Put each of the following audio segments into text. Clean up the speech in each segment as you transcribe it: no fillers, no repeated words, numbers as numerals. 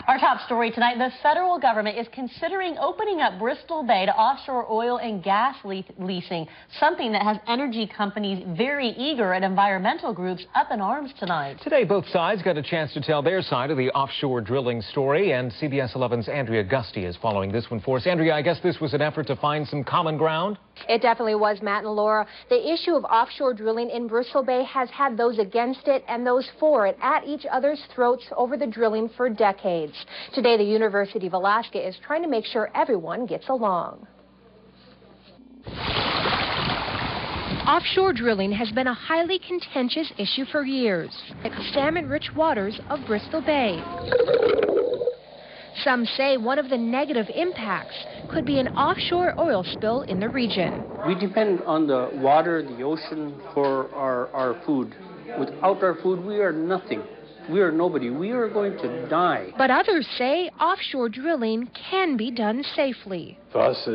Our top story tonight, the federal government is considering opening up Bristol Bay to offshore oil and gas leasing, something that has energy companies very eager and environmental groups up in arms tonight. Today, both sides got a chance to tell their side of the offshore drilling story, and CBS 11's Andrea Gusty is following this one for us. Andrea, I guess this was an effort to find some common ground? It definitely was, Matt and Laura. The issue of offshore drilling in Bristol Bay has had those against it and those for it at each other's throats over the drilling for decades. Today, the University of Alaska is trying to make sure everyone gets along. Offshore drilling has been a highly contentious issue for years. The salmon-rich waters of Bristol Bay. Some say one of the negative impacts could be an offshore oil spill in the region. We depend on the water, the ocean for our food. Without our food, we are nothing. We are nobody. We are going to die. But others say offshore drilling can be done safely. For us,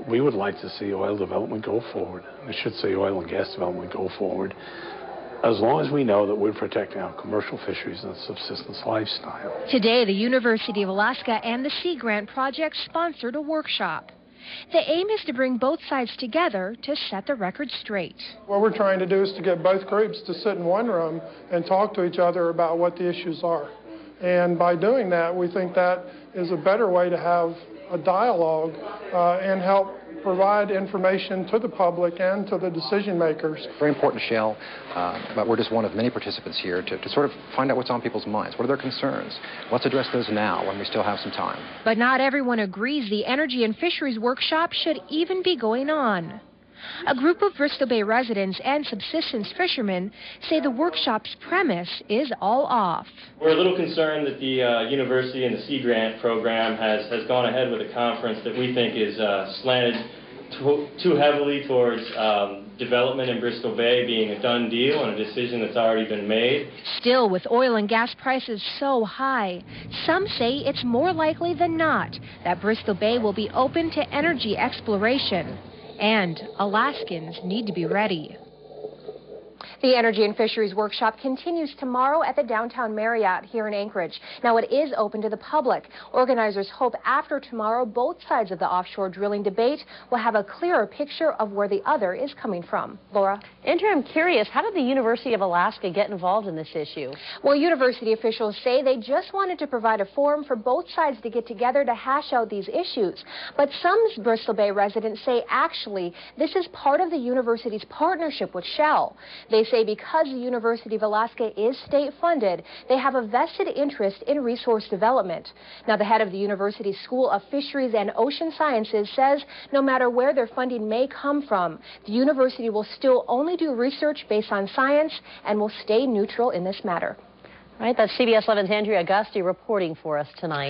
we would like to see oil development go forward. I should say oil and gas development go forward, as long as we know that we're protecting our commercial fisheries and subsistence lifestyle. Today, the University of Alaska and the Sea Grant Project sponsored a workshop. The aim is to bring both sides together to set the record straight. What we're trying to do is to get both groups to sit in one room and talk to each other about what the issues are. And by doing that, we think that is a better way to have a dialogue and help provide information to the public and to the decision makers. Very important shell, but we're just one of many participants here to sort of find out what's on people's minds. What are their concerns? Let's address those now when we still have some time. But not everyone agrees the Energy and Fisheries Workshop should even be going on. A group of Bristol Bay residents and subsistence fishermen say the workshop's premise is all off. We're a little concerned that the university and the Sea Grant program has gone ahead with a conference that we think is slanted too heavily towards development in Bristol Bay being a done deal and a decision that's already been made. Still, with oil and gas prices so high, some say it's more likely than not that Bristol Bay will be open to energy exploration. And Alaskans need to be ready. The Energy and Fisheries Workshop continues tomorrow at the Downtown Marriott here in Anchorage. Now, it is open to the public. Organizers hope after tomorrow, both sides of the offshore drilling debate will have a clearer picture of where the other is coming from. Laura? Andrew, I'm curious, how did the University of Alaska get involved in this issue? Well, university officials say they just wanted to provide a forum for both sides to get together to hash out these issues. But some Bristol Bay residents say actually this is part of the university's partnership with Shell. They say because the University of Alaska is state-funded, they have a vested interest in resource development. Now, the head of the university's School of Fisheries and Ocean Sciences says no matter where their funding may come from, the university will still only do research based on science and will stay neutral in this matter. All right, that's CBS 11's Andrea Gusty reporting for us tonight.